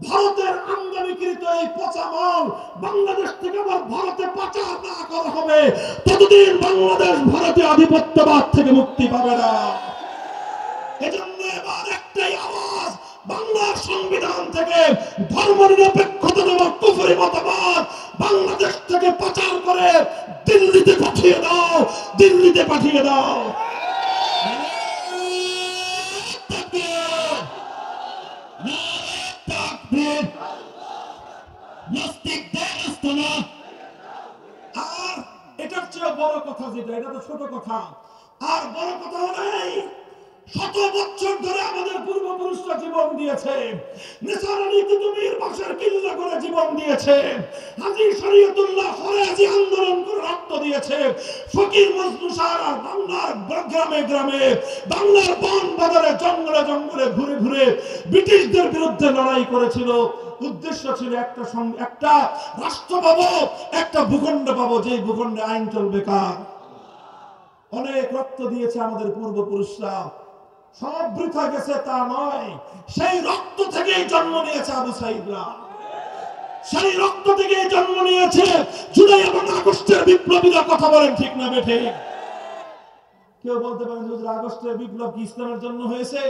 ভারতের আমদানিকৃত এই পচা মাল বাংলাদেশ থেকে আবার ভারতে পাচার না করা হবে ততদিন বাংলাদেশ ভারতীয় আধিপত্যবাদ থেকে মুক্তি পাবে না। এজন্য এবার একটাই আওয়াজ, বাংলার সংবিধান থেকে ধর্মনিরপেক্ষতা নামক কুফরি মতবাদ বাংলাদেশ থেকে পাচার করে দিল্লিতে পাঠিয়ে দাও, দিল্লিতে পাঠিয়ে দাও। আর এটার চেয়ে বড় কথা যেটা, এটা তো ছোট কথা, আর বড় কথা নেই। শত বছর ধরে আমাদের পূর্বপুরুষরা জীবন দিয়েছে, নিসার আলী কুতুবীর বাসার কিল্লা করে জীবন দিয়েছে, হাজী শরীয়তুল্লাহ ফরাজি আন্দোলন করে রক্ত দিয়েছে, ফকির মজনু সারা বাংলার গ্রামে গ্রামে, বাংলার বন বাজারে জঙ্গলে জঙ্গলে ঘুরে ঘুরে ব্রিটিশদের বিরুদ্ধে লড়াই করেছিল। উদ্দেশ্য ছিল একটা রাষ্ট্র পাবো, একটা ভূখণ্ড পাবো, যে ভূখণ্ডে আইন চলবে কার। অনেক রক্ত দিয়েছে আমাদের পূর্বপুরুষরা, সব বৃথা গেছে তা নয়। সেই রক্ত থেকেই জন্ম নিয়েছে আবু সাইদরা, সেই রক্ত থেকেই জন্ম নিয়েছে জুলাই এবং আগস্টের বিপ্লবীরা। কথা বলেন ঠিক না বেঠে? কেউ বলতে পারেন যে আগস্টের বিপ্লব কি ইসলামের জন্য হয়েছে?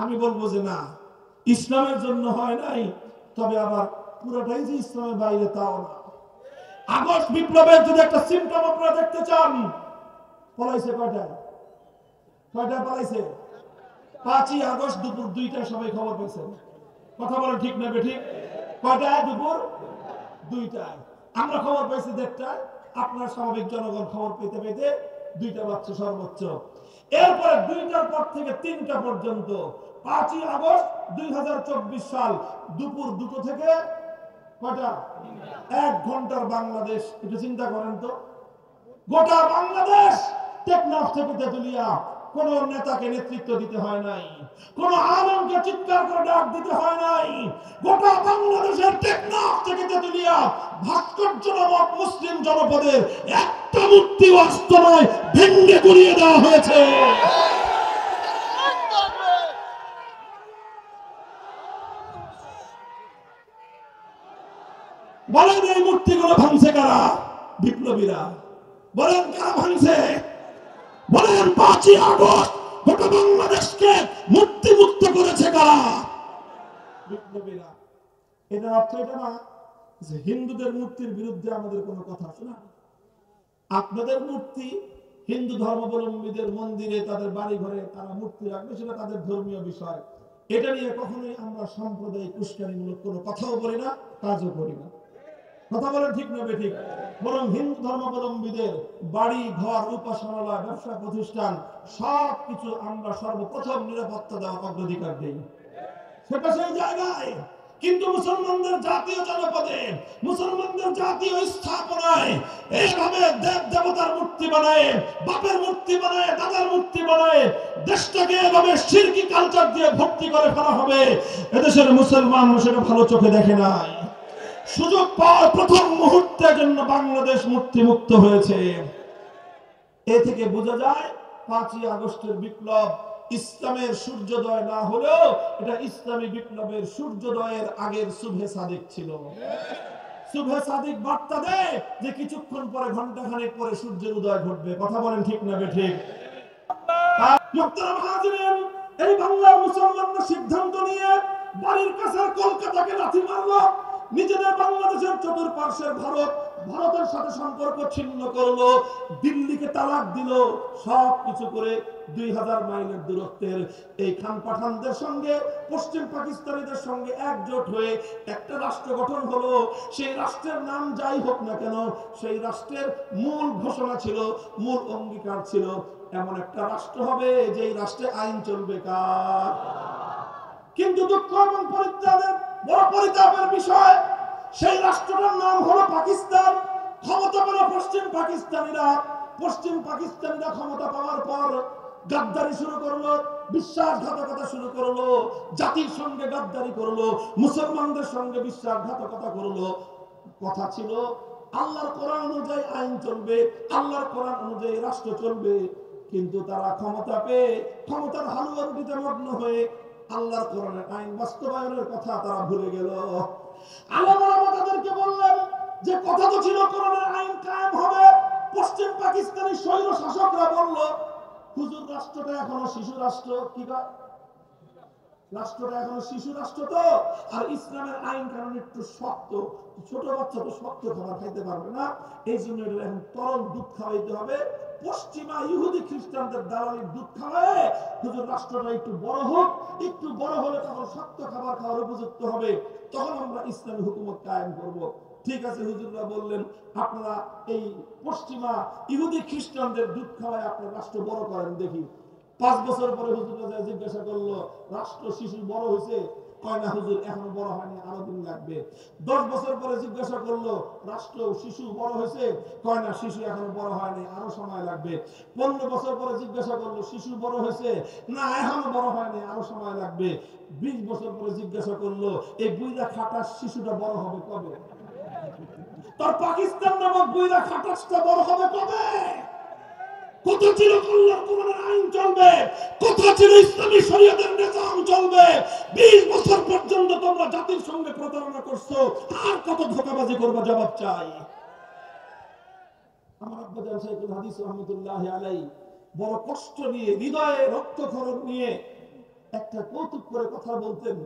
আমি বলবো যে না, ইসলামের জন্য হয় নাই, তবে আবার পুরোটাই যে ইসলামের বাইরে তাও না। আগস্ট বিপ্লবের যদি একটা সিম্পটম আপনারা দেখতে চান, পলাইছে কয়টায়? কয়টায় পলাইছে? 5ই আগস্ট দুপুর 2টায় সবাই খবর পেয়েছেন। কথা বলেন ঠিক না বেঠিক? কয়টায়? দুপুর 2টায়। আমরা খবর পেয়েছি 1টায়, আপনার স্বাভাবিক জনগণ খবর পেতে পেতে 2টা বাজছে সর্বোচ্চ। এরপরে 2টার পর থেকে 3টা পর্যন্ত 5ই আগস্ট 2024 সাল দুপুর 2টো থেকে কয়টা? 1 ঘন্টার বাংলাদেশ। একটু চিন্তা করেন তো, গোটা বাংলাদেশ টেকনাফ থেকে তেতুলিয়া কোন নেতাকে নেতৃত্ব দিতে হয় নাই, কোন আলেমকে চিৎকার করে ডাক দিতে হয় নাই। গোটা বাংলাদেশের টেকনাফ থেকে তেতুলিয়া ভাস্কর্য নামক মুসলিম জনপদের একটা মূর্তি অস্ত নয়, ভেঙে গুড়িয়ে দেওয়া হয়েছে। বলেন এই মূর্তিগুলো ভাঙছে কারা? বিপ্লবীরা। বলেন কারা ভাঙছে? বলেন 5ই আগস্ট গোটা বাংলাদেশকে মূর্তি মুক্ত করেছে কারা? বিপ্লবীরা। এটা অর্থ এটা না যে হিন্দুদের মূর্তির বিরুদ্ধে আমাদের কোনো কথা আছে না। আপনাদের মূর্তি হিন্দু ধর্মাবলম্বীদের মন্দিরে, তাদের বাড়ি ঘরে তারা মূর্তি রাখবে, সেটা তাদের ধর্মীয় বিষয়। এটা নিয়ে কখনোই আমরা সাম্প্রদায়িক উস্কানিমূলক কোনো কথাও বলি না, কাজও করি না। কথা বলেন ঠিক না বেঠিক? বরং হিন্দু ধর্মাবলম্বীদের বাড়ি ঘর, উপাসনালয়, ব্যবসা প্রতিষ্ঠান সবকিছু আমরা সর্বপ্রথম নিরাপত্তা দেওয়ার অগ্রাধিকার দেই, সেটা সেই জায়গায়। কিন্তু মুসলমানদের জাতীয় জনপদে, মুসলমানদের জাতীয় স্থাপনায় এইভাবে দেব দেবতার মূর্তি বানায়, বাপের মূর্তি বানায়, দাদার মূর্তি বানায়, দেশটাকে এভাবে শিরকি কালচার দিয়ে ভর্তি করে ফেলা হবে, এদেশের মুসলমান সেটা ভালো চোখে দেখে নাই। সুযোগ পাওয়ার প্রথম মুহূর্তের জন্য বাংলাদেশ মূর্তি মুক্ত হয়েছে। এ থেকে বোঝা যায় 5ই আগস্টের বিপ্লব ইসলামের সূর্যোদয় না হলেও এটা ইসলামী বিপ্লবের সূর্যোদয়ের আগের সুবহে সাদিক ছিল। সুবহে সাদিক বার্তা দেয় যে কিছুক্ষণ পরে, ঘন্টাখানেক পরে সূর্যের উদয় ঘটবে। কথা বলেন ঠিক না বেঠিক? এই বাংলার মুসলমানরা সিদ্ধান্ত নিয়ে বাড়ির কাছে কলকাতাকে লাথি মারলো, নিজেদের বাংলাদেশের চতুর্পার্শ্বের ভারতের সাথে সম্পর্ক ছিন্ন করলো, দিল্লিকে তালাক দিল, সবকিছু করে 2000 মাইলের দূরত্বের এই খান পাঠানদের সঙ্গে, পশ্চিম পাকিস্তানিদের সঙ্গে একজোট হয়ে একটা রাষ্ট্র গঠন হলো। সেই রাষ্ট্রের নাম যাই হোক না কেন, সেই রাষ্ট্রের মূল ঘোষণা ছিল, মূল অঙ্গীকার ছিল, এমন একটা রাষ্ট্র হবে যেই রাষ্ট্রে আইন চলবে কার। কিন্তু দুঃখ এবং পরিত্রাণের বড় পরিতাপের বিষয়, সেই রাষ্ট্রটার নাম হলো পাকিস্তান। ক্ষমতা পেল পশ্চিম পাকিস্তানিরা। পশ্চিম পাকিস্তানিরা ক্ষমতা পাওয়ার পর গাদ্দারি শুরু করলো, বিশ্বাসঘাতকতা শুরু করলো, জাতির সঙ্গে গাদ্দারি করলো, মুসলমানদের সঙ্গে বিশ্বাসঘাতকতা করলো। কথা ছিল আল্লাহর কোরআন অনুযায়ী আইন চলবে, আল্লাহর কোরআন অনুযায়ী রাষ্ট্র চলবে। কিন্তু তারা ক্ষমতা পেয়ে ক্ষমতার হালুয়া রুটিতে মগ্ন হয়ে আল্লাহর কোরআনের আইন বাস্তবায়নের কথা তারা ভুলে গেল। আলেমরা তাদেরকে বললেন যে কথা তো ছিল কোরআনের আইন কায়েম হবে। পশ্চিম পাকিস্তানি স্বৈর শাসকরা বলল হুজুর রাষ্ট্রটা এখনো শিশু রাষ্ট্র। কি কয়? রাষ্ট্রটা এখনো শিশু রাষ্ট্র তো, আর ইসলামের আইন কানুন একটু শক্ত, ছোট বাচ্চা তো শক্ত খাবার খাইতে পারবে না, এই জন্য এটা এখন তরল দুধ খাওয়াইতে হবে। পশ্চিমা ইহুদি খ্রিস্টানদের দালালির দুধ খাওয়ায় হুজুর রাষ্ট্রটা একটু বড় হোক, একটু বড় হলে তখন শক্ত খাবার খাওয়ার উপযুক্ত হবে, তখন আমরা ইসলামী হুকুমত কায়েম করব। ঠিক আছে, হুজুররা বললেন আপনারা এই পশ্চিমা ইহুদি খ্রিস্টানদের দুধ খাওয়ায় আপনার রাষ্ট্র বড় করেন দেখি। 5 বছর পরে হুজুররা জিজ্ঞাসা করলো রাষ্ট্র শিশু বড় হয়েছে? কয় না হুজুর এখনো বড় হয়নি, আরো দিন লাগবে। 10 বছর পরে জিজ্ঞাসা করলো রাষ্ট্র শিশু বড় হয়েছে? কয় না শিশু এখনো বড় হয়নি, আরো সময় লাগবে। 15 বছর পরে জিজ্ঞাসা করলো শিশু বড় হয়েছে? না এখনো বড় হয়নি, আরো সময় লাগবে। 20 বছর পরে জিজ্ঞাসা করলো এই বুইরা খাটাস শিশুটা বড় হবে কবে? তোর পাকিস্তান নামক বুইরা খাটাসটা বড় হবে কবে? কত ছিল আল্লাহর কোরআনের আইন চলবে, কত ছিল ইসলামী শরীয়তের নিজাম চলবে। 20 বছর পর্যন্ত তোমরা জাতির সঙ্গে প্রতারণা করছো, আর কত ধোঁকাবাজি করবে? জবাব চাই। আমার আব্বা জান শাইখুল হাদিস রাহমাতুল্লাহি আলাইহি বড় কষ্ট নিয়ে, হৃদয়ে রক্তক্ষরণ নিয়ে একটা কৌতুক করে কথা বলতেন,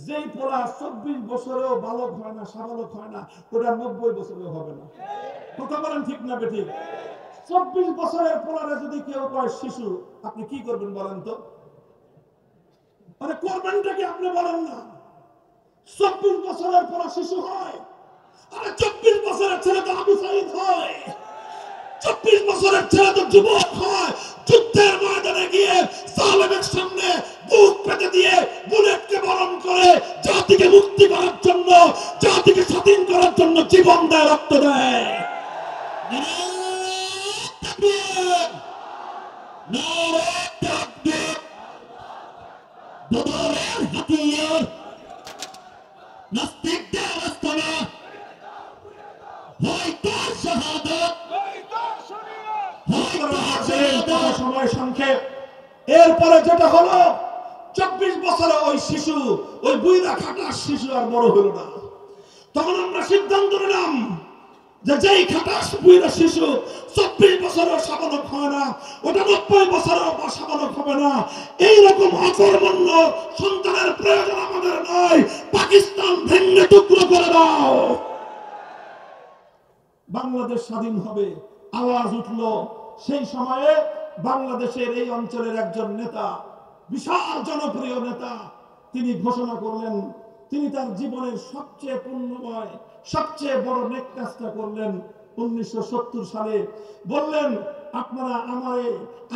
যেই পোলা 24 বছরেও বালক হয় না, সাবালক হয় না, ওটা 90 বছরেও হবে না। কথা বলেন ঠিক না বেঠিক? 24 বছরের পোলারে যদি কেউ কয় শিশু, আপনি কি করবেন বলেন তো? মানে করবেনটা কি আপনি বলেন না? 24 বছরের পোলা শিশু হয়, আরে 24 বছরের ছেলে তো আবু সাঈদ হয়, 24 বছরের ছেলে তো যুবক হয়। যুদ্ধের ময়দানে গিয়ে সালেমের সামনে বুক পেতে দিয়ে বুলেটকে বরণ করে জাতিকে মুক্তি করার জন্য, জাতিকে স্বাধীন করার জন্য জীবন দেয়, রক্ত দেয়। সময় সংক্ষেপ। এরপরে যেটা হলো 24 বছরে ওই শিশু, ওই বুইরা খাটাস শিশু আর বড় হলো না। তখন আমরা সিদ্ধান্ত নিলাম যে যেই খাটাস বুইরা শিশু 24 বছরের সাবালক হয় না, ওটা 90 বছরের সাবালক হবে না। এইরকম অকর্মণ্য সন্তানের প্রয়োজন আমাদের নয়। পাকিস্তান ভেঙে টুকরো করে দাও, বাংলাদেশ স্বাধীন হবে। আওয়াজ উঠলো। সেই সময়ে বাংলাদেশের এই অঞ্চলের একজন নেতা, বিশাল জনপ্রিয় নেতা, তিনি ঘোষণা করলেন, তিনি তার জীবনের সবচেয়ে পুণ্যময়, সবচেয়ে বড় নেক কাজটা করলেন 1970 সালে। বললেন আপনারা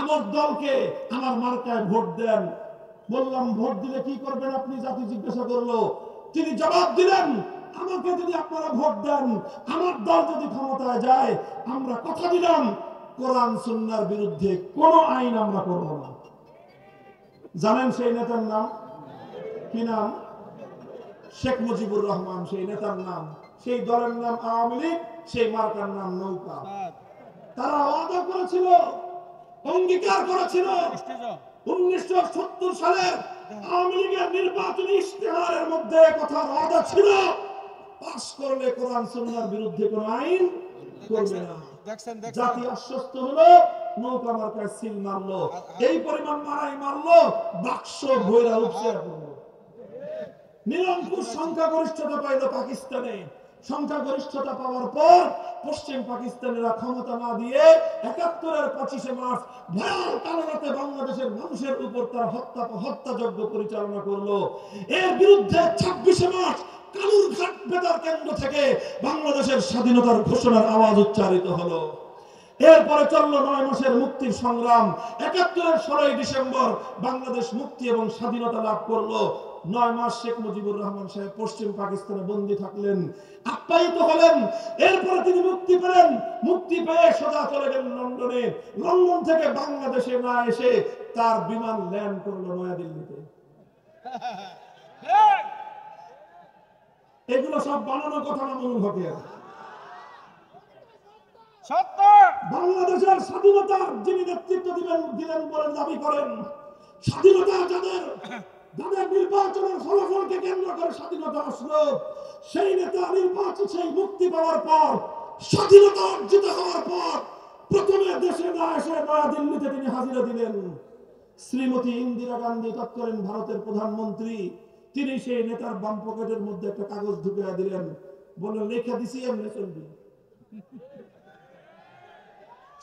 আমার দলকে আমার মার্কায় ভোট দেন। বললাম ভোট দিলে কি করবেন আপনি? জাতি জিজ্ঞাসা করলো। তিনি জবাব দিলেন আমাকে যদি আপনারা ভোট দেন, আমার দল যদি ক্ষমতায় যায়, আমরা কথা দিলাম কোরআন সুন্নাহর বিরুদ্ধে কোন আইন আমরা করব না। জানেন সেই নেতার নাম কি? নাম শেখ মুজিবুর রহমান, সেই নেতার নাম। সেই দলের নাম আওয়ামী লীগ, সেই মার্কার নাম নৌকা। তারা ওয়াদা করেছিল, অঙ্গীকার করেছিল 1970 সালের আওয়ামী লীগের নির্বাচনী ইশতেহারের মধ্যে কথা ওয়াদা ছিল, পাস করলে কোরআন সুন্নাহর বিরুদ্ধে কোন আইন করবে না। জাতি আশ্বস্ত হলো, নৌকা মার্কায় সিল মারলো। এই পরিমাণ মারাই মারলো, বাক্স ভৈরা উঠছে। নিরঙ্কুশ সংখ্যাগরিষ্ঠতা পাইল পাকিস্তানে। সংখ্যাগরিষ্ঠতা পাওয়ার পর পশ্চিম পাকিস্তানিরা ক্ষমতা না দিয়ে 71-এর 25শে মার্চ ভয়াল কালো রাতে বাংলাদেশের মানুষের উপর তার হত্যাযজ্ঞ পরিচালনা করলো। এর বিরুদ্ধে 26শে মার্চ কালুরঘাট বেতার কেন্দ্র থেকে বাংলাদেশের স্বাধীনতার ঘোষণার আওয়াজ উচ্চারিত হলো। এরপরে চললো 9 মাসের মুক্তির সংগ্রাম। 71-এর 16ই ডিসেম্বর বাংলাদেশ মুক্তি এবং স্বাধীনতা লাভ করলো। 9 মাস শেখ মুজিবুর রহমান সাহেব পশ্চিম পাকিস্তানে বন্দী থাকলেন, আপ্যায়িত হলেন। এরপরে তিনি মুক্তি পেলেন। মুক্তি পেয়ে সোজা চলে গেলেন লন্ডনে। লন্ডন থেকে বাংলাদেশে না এসে তার বিমান ল্যান্ড করলো নয়াদিল্লিতে। এগুলো সব বানানো কথা না মনুল হকের? বাংলাদেশের স্বাধীনতার যিনি নেতৃত্ব দিলেন বলেন দাবি করেন, স্বাধীনতা যাদের যাদের নির্বাচনের ফলাফলকে কেন্দ্র করে স্বাধীনতা আসলো, সেই নেতা নির্বাচিত সেই মুক্তি পাওয়ার পর, স্বাধীনতা অর্জিত হওয়ার পর প্রথমে দেশে না এসে নয়াদিল্লিতে তিনি হাজিরা দিলেন। শ্রীমতী ইন্দিরা গান্ধী তৎকালীন ভারতের প্রধানমন্ত্রী, তিনি সেই নেতার বাম পকেটের মধ্যে একটা কাগজ ঢুকিয়ে দিলেন, বললেন লেখা দিছি এমনি চলবি।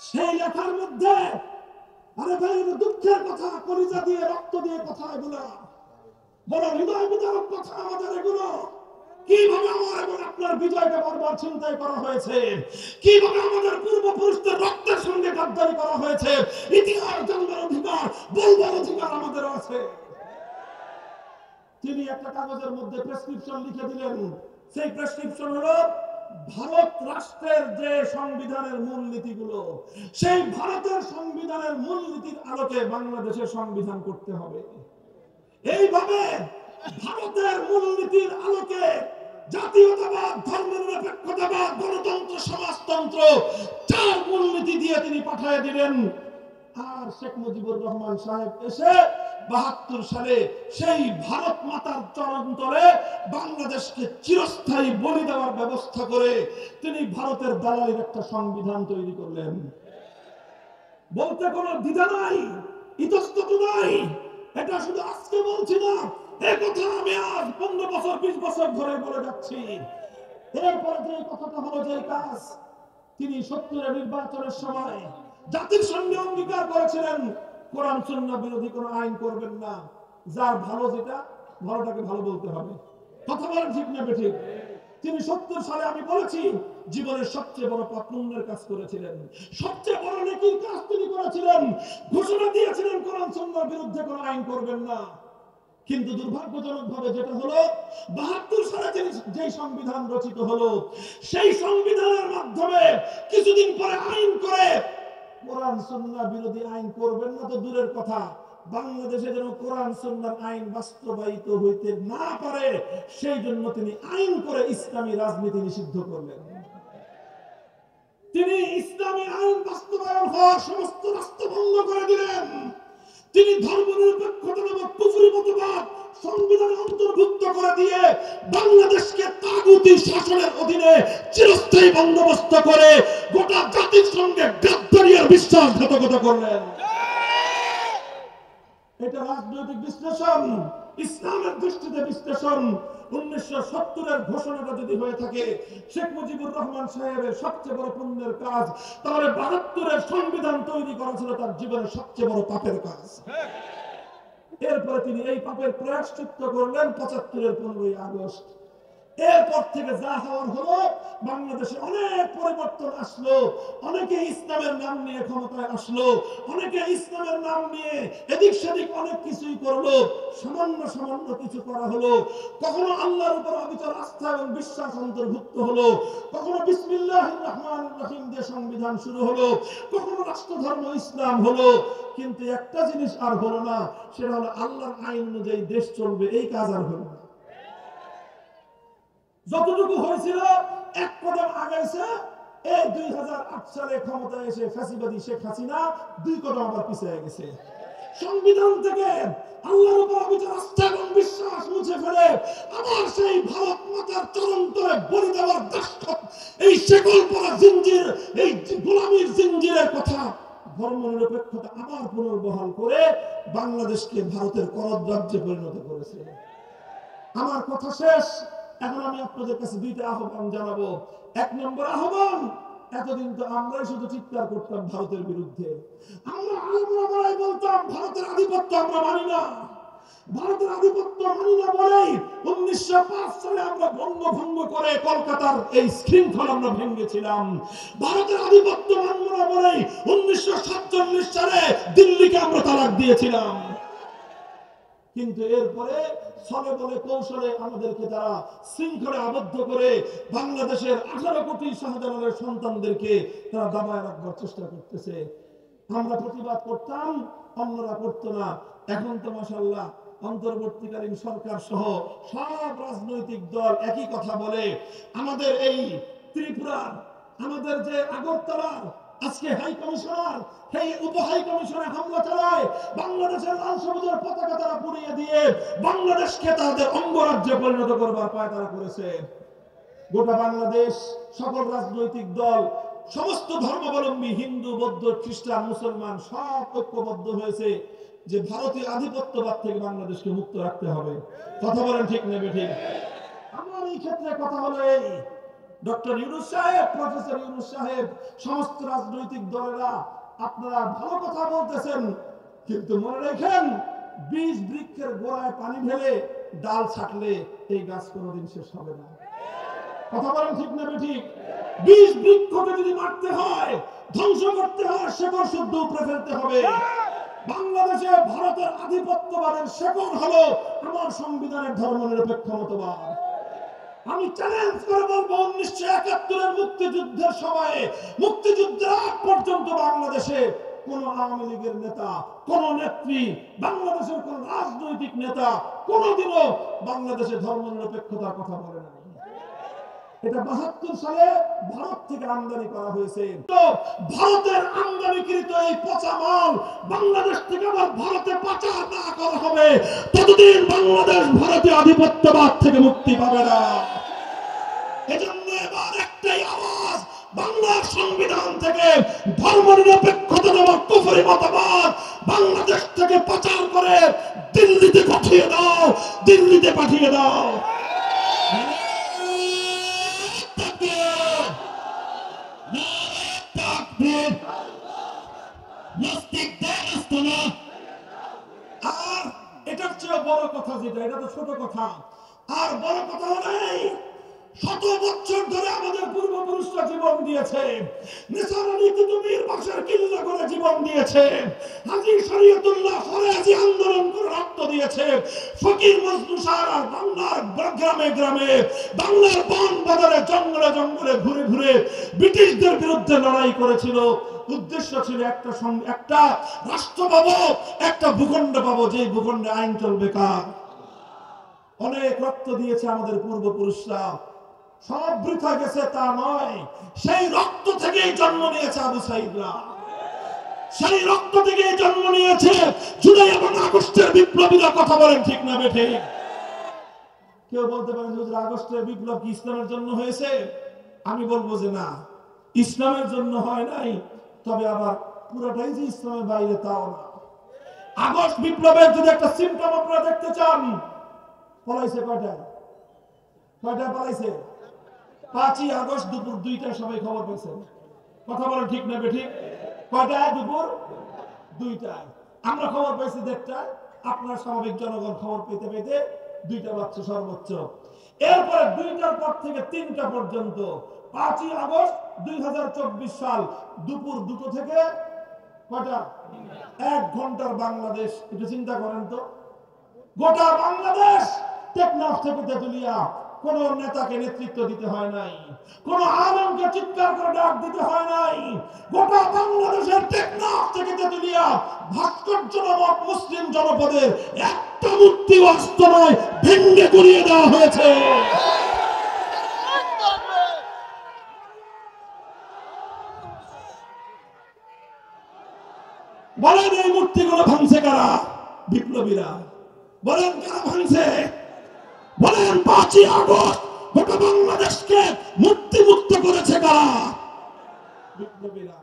সেই লেখার মধ্যে, আরে ভাই দুঃখের কথা, কলিজা দিয়ে রক্ত দিয়ে কথা এগুলো, বড় হৃদয় বিদারক কথা আমাদের এগুলো। কিভাবে আমার এবং আপনার বিজয়কে বারবার চিন্তাই করা হয়েছে, কিভাবে আমাদের পূর্বপুরুষদের রক্তের সঙ্গে গাদ্দারি করা হয়েছে। ইতিহাস জানবার অধিকার, বলবার অধিকার আমাদের আছে। তিনি একটা কাগজের মধ্যে প্রেসক্রিপশন লিখে দিলেন। সেই প্রেসক্রিপশন হলো ভারত রাষ্ট্রের যে সংবিধানের মূলনীতিগুলো, সেই ভারতের সংবিধানের মূলনীতির আলোকে বাংলাদেশের সংবিধান করতে হবে। এইভাবে ভারতের মূলনীতির আলোকে জাতীয়তাবাদ, ধর্মনিরপেক্ষতাবাদ, গণতন্ত্র, সমাজতন্ত্র, চার মূলনীতি দিয়ে তিনি পাঠিয়ে দিলেন। আর শেখ মুজিবুর রহমান সাহেব এসে ৭২ সালে সেই ভারত মাতার চরণ তলে বাংলাদেশকে চিরস্থায়ী বলি দেওয়ার ব্যবস্থা করে তিনি ভারতের দালালির একটা সংবিধান তৈরি করলেন। বলতে কোনো দ্বিধা নাই, ইতস্তত নাই। এটা শুধু আজকে বলছি না, এই কথা আমি আজ 15 বছর 20 বছর ধরে বলে যাচ্ছি। এরপরে যে কথাটা হলো, যে কাজ তিনি ৭০ নির্বাচনের সময় জাতির সঙ্গে অঙ্গীকার করেছিলেন, কোরআন সুন্নাহ বিরোধী কোনো আইন করবেন না, যার ভালো যেটা, ভালোটাকে ভালো বলতে হবে। কথা বলেন ঠিক না বেঠিক? তিনি ৭০ সালে, আমি বলেছি, জীবনের সবচেয়ে বড় পুণ্যের কাজ করেছিলেন, সবচেয়ে বড় নেকির কাজ তিনি করেছিলেন। ঘোষণা দিয়েছিলেন কোরআন সুন্নাহর বিরুদ্ধে কোনো আইন করবেন না। কিন্তু দুর্ভাগ্যজনক ভাবে যেটা হলো, ৭২ সালে যে সংবিধান রচিত হলো, সেই সংবিধানের মাধ্যমে কিছুদিন পরে আইন করে কোরআন সুন্নাহ বিরোধী আইন করবেন না তো দূরের কথা, বাংলাদেশে যেন কোরআন সুন্নাহর আইন বাস্তবায়িত হইতে না পারে, সেই জন্য তিনি আইন করে ইসলামী রাজনীতি নিষিদ্ধ করলেন। তিনি ইসলামী আইন বাস্তবায়ন হওয়ার সমস্ত রাস্তা বন্ধ করে দিলেন। তিনি ধর্মনিরপেক্ষতা নামক কুফরি মতবাদ সংবিধানে অন্তর্ভুক্ত করে দিয়ে বাংলাদেশকে তাগুতি শাসনের অধীনে চিরস্থায়ী বন্দোবস্ত করে গোটা জাতির সঙ্গে গাদ্দারি আর বিশ্বাসঘাতকতা করলেন। এটা রাজনৈতিক বিশ্লেষণ, ইসলামের দৃষ্টিতে বিশ্লেষণ। 1970-এর ঘোষণাটা যদি হয়ে থাকে শেখ মুজিবুর রহমান সাহেবের সবচেয়ে বড় পুণ্যের কাজ, তাহলে ৭২-এর সংবিধান তৈরি করা ছিল তার জীবনের সবচেয়ে বড় পাপের কাজ। এরপরে তিনি এই পাপের প্রায়শ্চিত্ত করলেন ৭৫-এর 15ই আগস্ট। এরপর থেকে যা হওয়ার হলো, বাংলাদেশে অনেক পরিবর্তন আসলো। অনেকে ইসলামের নাম নিয়ে ক্ষমতায় আসলো, অনেকে ইসলামের নাম নিয়ে এদিক সেদিক অনেক কিছুই করলো। সামান্য সামান্য কিছু করা হলো। কখনো আল্লাহর উপর অবিচল আস্থা এবং বিশ্বাস অন্তর্ভুক্ত হলো, কখনো বিসমিল্লাহির রহমানির রহিম দিয়ে সংবিধান শুরু হলো, কখনো রাষ্ট্রধর্ম ইসলাম হলো। কিন্তু একটা জিনিস আর হলো না, সেটা হলো আল্লাহর আইন অনুযায়ী দেশ চলবে, এই কাজ আর হলো না। যতটুকু হয়েছিল এক কদম আগাইছে, এই 2008 সালে ক্ষমতায় এসে ফ্যাসিবাদী শেখ হাসিনা 2 কদম আবার পিছিয়ে গেছে। সংবিধান থেকে আল্লাহর উপর অবিচল আস্থা এবং বিশ্বাস মুছে ফেলে আবার সেই ভারত মাতার চরণ তলে বলি দেওয়ার দাসত্ব, এই শেকল পরা জিঞ্জির, এই গোলামীর জিঞ্জিরের কথা, ধর্মনিরপেক্ষতা আবার পুনর্বহাল করে বাংলাদেশকে ভারতের করদ রাজ্যে পরিণত করেছে। আমার কথা শেষ। এখন আমি আপনাদের কাছে 2টা আহ্বান জানাবো। 1 নম্বর আহ্বান, এতদিন তো আমরাই শুধু চিৎকার করতাম ভারতের বিরুদ্ধে, আমরা আলমরাই বলতাম ভারতের আধিপত্য আমরা মানি না, ভারতের আধিপত্য মানি না বলেই 1905 সালে আমরা বঙ্গভঙ্গ করে কলকাতার এই শৃঙ্খলা আমরা ভেঙেছিলাম। ভারতের আধিপত্য মানব না বলেই 1947 সালে দিল্লিকে আমরা তালাক দিয়েছিলাম। কিন্তু এরপরে ছলে বলে কৌশলে আমাদেরকে তারা শৃঙ্খলে আবদ্ধ করে বাংলাদেশের 18 কোটি শাহজালালের সন্তানদেরকে তারা দাবায় রাখবার চেষ্টা করতেছে। আমরা প্রতিবাদ করতাম, অন্যরা করতো না। এখন তো মাশাআল্লাহ অন্তর্বর্তীকালীন সরকার সহ সব রাজনৈতিক দল একই কথা বলে। আমাদের এই ত্রিপুরার, আমাদের যে আগরতলার আজকে হাই কমিশনার সেই উপ হাই কমিশনার হামলা চালায়, বাংলাদেশের লাল সবুজের পতাকা তারা পুড়িয়ে দিয়ে বাংলাদেশকে তাদের অঙ্গরাজ্যে পরিণত করবার পায়তারা করেছে। গোটা বাংলাদেশ সকল রাজনৈতিক দল, সমস্ত ধর্মাবলম্বী, হিন্দু, বৌদ্ধ, খ্রিস্টান, মুসলমান সব ঐক্যবদ্ধ হয়েছে যে ভারতীয় আধিপত্যবাদ থেকে বাংলাদেশকে মুক্ত রাখতে হবে। কথা বলেন ঠিক নেবে ঠিক? আমার এই ক্ষেত্রে কথা হলো এই, ডক্টর ইউনূস সাহেব, প্রফেসর ইউনূস সাহেব, সমস্ত রাজনৈতিক দলেরা আপনারা ভালো কথা বলতেছেন, কিন্তু মনে রাখেন বীজ বৃক্ষের গোড়ায় পানি ঢেলে ডাল ছাটলে এই গাছ কোনোদিন শেষ হবে না। কথা বলেন ঠিক নেবে ঠিক? বীজ বৃক্ষকে যদি মারতে হয়, ধ্বংস করতে হয়, শেকড় শুদ্ধ উপরে ফেলতে হবে। বাংলাদেশে ভারতের আধিপত্যবাদের শেকড় হলো আমার সংবিধানের ধর্মনিরপেক্ষ মতবাদ। আমি চ্যালেঞ্জ করে বলবো 1971-এর মুক্তিযুদ্ধের সময়ে, মুক্তিযুদ্ধের আগ পর্যন্ত বাংলাদেশে কোন আওয়ামী লীগের নেতা, কোন নেত্রী, বাংলাদেশের কোন রাজনৈতিক নেতা কোনদিনও বাংলাদেশে ধর্মনিরপেক্ষতার কথা বলে নাই। এটা 72 সালে ভারত থেকে আমদানি করা হয়েছে। তো ভারতের আমদানিকৃত এই পচা মাল বাংলাদেশ থেকে আবার ভারতে পাচার না করা হবে ততদিন বাংলাদেশ ভারতীয় আধিপত্যবাদ থেকে মুক্তি পাবে না। এজন্য এবার একটাই আওয়াজ, বাংলার সংবিধান থেকে ধর্মনিরপেক্ষতা নামক কুফরি মতবাদ বাংলাদেশ থেকে পাচার করে দিল্লিতে পাঠিয়ে দাও, দিল্লিতে পাঠিয়ে দাও। আর এটার চেয়ে বড় কথা যেটা, এটা তো ছোট কথা, আর বড় কথা হলেই শত বছর ধরে আমাদের পূর্বপুরুষরা জীবন দিয়েছে, নিসার আলী কুতুবীর বাসার কিল্লা করে জীবন দিয়েছে, হাজী শরীয়তুল্লাহ ফরাজি আন্দোলন করে রক্ত দিয়েছে, ফকির মজনু সারা বাংলার গ্রামে গ্রামে, বাংলার বন বাজারে, জঙ্গলে জঙ্গলে ঘুরে ঘুরে ব্রিটিশদের বিরুদ্ধে লড়াই করেছিল। উদ্দেশ্য ছিল একটা রাষ্ট্র পাবো, একটা ভূখণ্ড পাবো, যে ভূখণ্ডে আইন চলবে কার। অনেক রক্ত দিয়েছে আমাদের পূর্বপুরুষরা, সব বৃথা গেছে তা নয়, সেই রক্ত থেকেই জন্ম নিয়েছে আবু সাঈদরা, সেই রক্ত থেকেই জন্ম নিয়েছে জুলাই এবং আগস্টের বিপ্লবীরা। কথা বলেন ঠিক না বেঠিক? কেউ বলতে পারেন যে আগস্টের বিপ্লব কি ইসলামের জন্য হয়েছে? আমি বলবো যে না, ইসলামের জন্য হয় নাই, তবে আবার পুরোটাই যে ইসলামের বাইরে তাও না। আগস্ট বিপ্লবের যদি একটা সিম্পটম আপনারা দেখতে চান, পলাইছে কয়টায়? কয়টায় পলাইছে? 5ই আগস্ট দুপুর 2টায় সবাই খবর পেয়েছেন। কথা বলেন ঠিক না বেঠিক? কয়টায়? দুপুর 2টায়। আমরা খবর পেয়েছি 1টায়, আপনার স্বাভাবিক জনগণ খবর পেতে পেতে 2টা বাজছে সর্বোচ্চ। এরপরে 2টার পর থেকে 3টা পর্যন্ত 5ই আগস্ট 2024 সাল দুপুর 2টো থেকে কয়টা? 1 ঘন্টার বাংলাদেশ। একটু চিন্তা করেন তো, গোটা বাংলাদেশ টেকনাফ থেকে তেতুলিয়া কোন নেতাকে নেতৃত্ব দিতে হয় নাই, কোন আলেমকে চিৎকার করে ডাক দিতে হয় নাই। গোটা বাংলাদেশের টেকনাফ থেকে তেতুলিয়া ভাস্কর্য নামক মুসলিম জনপদের একটা মূর্তি অস্ত নয়, ভেঙে গুড়িয়ে দেওয়া হয়েছে। বলেন এই মূর্তিগুলো ভাঙছে কারা? বিপ্লবীরা। বলেন কারা ভাঙছে? বলেন 5ই আগস্ট গোটা বাংলাদেশকে মূর্তি মুক্ত করেছে কারা? বিপ্লবীরা।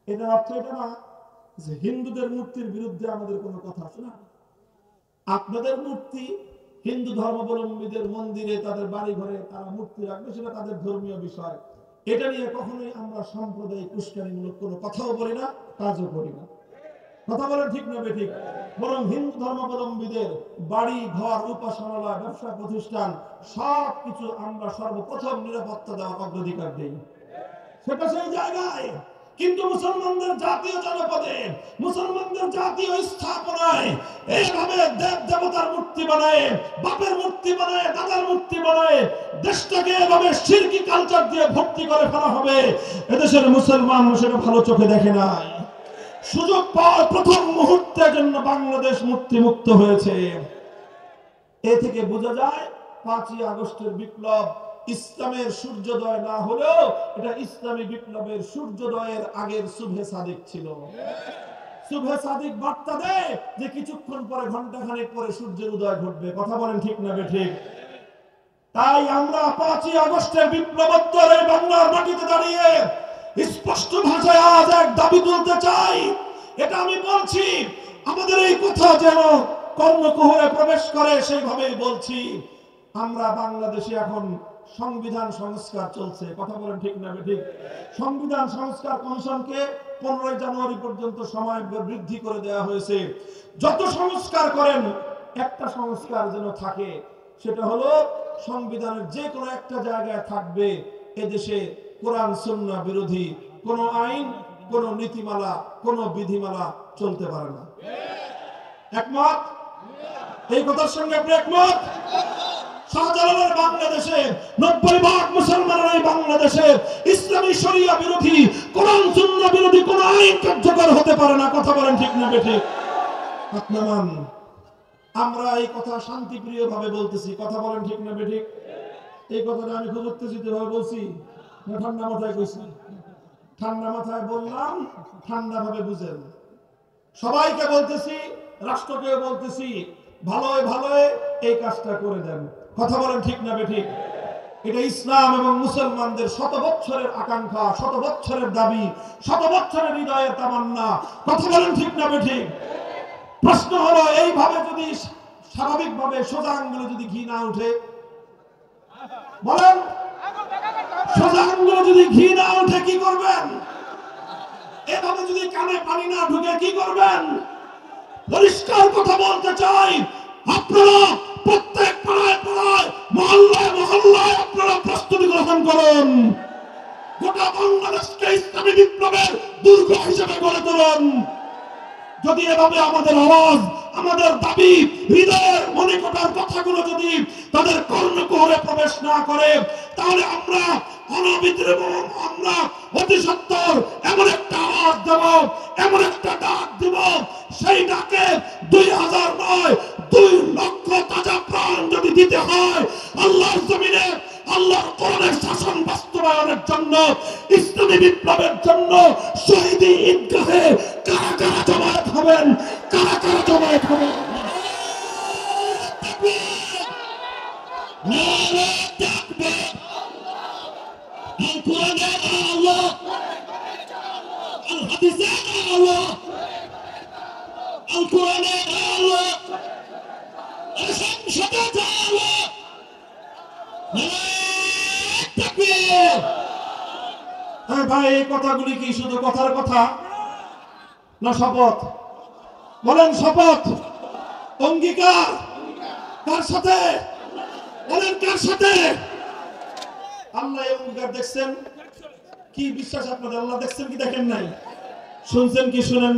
এটার অর্থ এটা না যে হিন্দুদের মূর্তির বিরুদ্ধে আমাদের কোনো কথা আছে না। আপনাদের মূর্তি, হিন্দু ধর্মাবলম্বীদের মন্দিরে, তাদের বাড়ি ঘরে তারা মূর্তি রাখবে, সেটা তাদের ধর্মীয় বিষয়। এটা নিয়ে কখনোই আমরা সাম্প্রদায়িক উস্কানিমূলক কোনো কথাও বলি না, কাজও করি না। কথা বলেন ঠিক না বেঠিক? বরং হিন্দু ধর্মাবলম্বীদের বাড়ি ঘর, উপাসনালয়, ব্যবসা প্রতিষ্ঠান সবকিছু আমরা সর্বপ্রথম নিরাপত্তা দেওয়ার অগ্রাধিকার দিই, সেটা সেই জায়গায়। কিন্তু মুসলমানদের জাতীয় জনপদে, মুসলমানদের জাতীয় স্থাপনায় এইভাবে দেব দেবতার মূর্তি বানায়, বাপের মূর্তি বানায়, দাদার মূর্তি বানায়, দেশটাকে এভাবে শিরকি কালচার দিয়ে ভর্তি করে ফেলা হবে, এদেশের মুসলমান সেটা ভালো চোখে দেখে নাই। সুযোগ পাওয়ার প্রথম মুহূর্তের জন্য বাংলাদেশ মূর্তি মুক্ত হয়েছে। এ থেকে বোঝা যায় 5ই আগস্টের বিপ্লব ইসলামের সূর্যোদয় না হলেও এটা ইসলামী বিপ্লবের সূর্যোদয়ের আগের সুবহে সাদিক ছিল। সুবহে সাদিক বার্তা দেয় যে কিছুক্ষণ পরে, ঘন্টাখানেক পরে সূর্যের উদয় ঘটবে। কথা বলেন ঠিক না বেঠিক? তাই আমরা 5ই আগস্টের বিপ্লবোত্তর এই বাংলার মাটিতে দাঁড়িয়ে স্পষ্ট ভাষায় আজ এক দাবি তুলতে চাই। এটা আমি বলছি, আমাদের এই কথা যেন কর্ণকুহরে প্রবেশ করে সেইভাবেই বলছি। আমরা বাংলাদেশে এখন সংবিধান সংস্কার চলছে। কথা বলেন ঠিক না বেঠিক? সংবিধান সংস্কার কমিশনকে 15 জানুয়ারি পর্যন্ত সময় বৃদ্ধি করে দেওয়া হয়েছে। যত সংস্কার করেন, একটা সংস্কার যেন থাকে, সেটা হলো সংবিধানের যে কোনো একটা জায়গায় থাকবে এদেশে কোরআন সুন্নাহ বিরোধী কোন আইন, কোন নীতিমালা, কোন বিধিমালা চলতে পারে না। একমত? এই কথার সঙ্গে আপনি একমত? শাহজালালের বাংলাদেশে 90% মুসলমানের এই বাংলাদেশে ইসলামী শরিয়া বিরোধী, কোরআন সুন্নাহ বিরোধী কোন আইন কার্যকর হতে পারে না। কথা বলেন ঠিক না বেঠিক? আপনামান আমরা এই কথা শান্তিপ্রিয় ভাবে বলতেছি। কথা বলেন ঠিক না বেঠিক? এই কথাটা আমি খুব উত্তেজিত ভাবে বলছি না ঠান্ডা মাথায় কইছি? ঠান্ডা মাথায় বললাম, ঠান্ডা ভাবে বুঝেন। সবাইকে বলতেছি, রাষ্ট্রকেও বলতেছি, ভালোয় ভালোয় এই কাজটা করে দেন। কথা বলেন ঠিক না বেঠিক? এটা ইসলাম এবং মুসলমানদের শত বছরের আকাঙ্ক্ষা, শত বছরের দাবি, শত বছরের হৃদয়ের তামান্না। কথা বলেন ঠিক না বেঠিক? প্রশ্ন হলো, এইভাবে যদি স্বাভাবিকভাবে সোজা আঙ্গুলে যদি ঘি না উঠে, বলেন সোজা আঙ্গুলে যদি ঘি না উঠে কি করবেন? এভাবে যদি কানে পানি না ঢুকে কি করবেন? পরিষ্কার কথা বলতে চাই, আপনারা প্রত্যেক পাড়ায় পাড়ায়, মহল্লায় মহল্লায় আপনারা প্রস্তুতি গ্রহণ করুন। গোটা বাংলাদেশকে ইসলামী বিপ্লবের দুর্গ হিসেবে গড়ে তুলুন। যদি এভাবে আমাদের আওয়াজ, আমাদের দাবি, হৃদয়ের মনে করার কথাগুলো যদি তাদের কর্ণকুহরে প্রবেশ না করে, তাহলে আমরা অনবিদ্রুপ, আমরা অতি সত্বর এমন একটা আওয়াজ দেব, এমন একটা ডাক দেব, সেই ডাকে 2000 নয় 2 লক্ষ তাজা প্রাণ যদি দিতে হয় আল্লাহর জমিনে, আল্লাহর কোরআনের শাসন বাস্তবায়নের জন্য, ইসলামী বিপ্লবের জন্য, শহীদ ঈদগাহে কারা কারা জমায়েত হবেন? কারা কারা জমায়েত হবেন? ভাই, এই কথাগুলি কি শুধু কথার কথা না শপথ? বলেন শপথ, অঙ্গীকার কার সাথে? বলেন কার সাথে? আল্লাহ এই অঙ্গীকার দেখছেন? কি বিশ্বাস আপনাদের? আল্লাহ দেখছেন কি দেখেন নাই? শুনছেন কি শুনেন?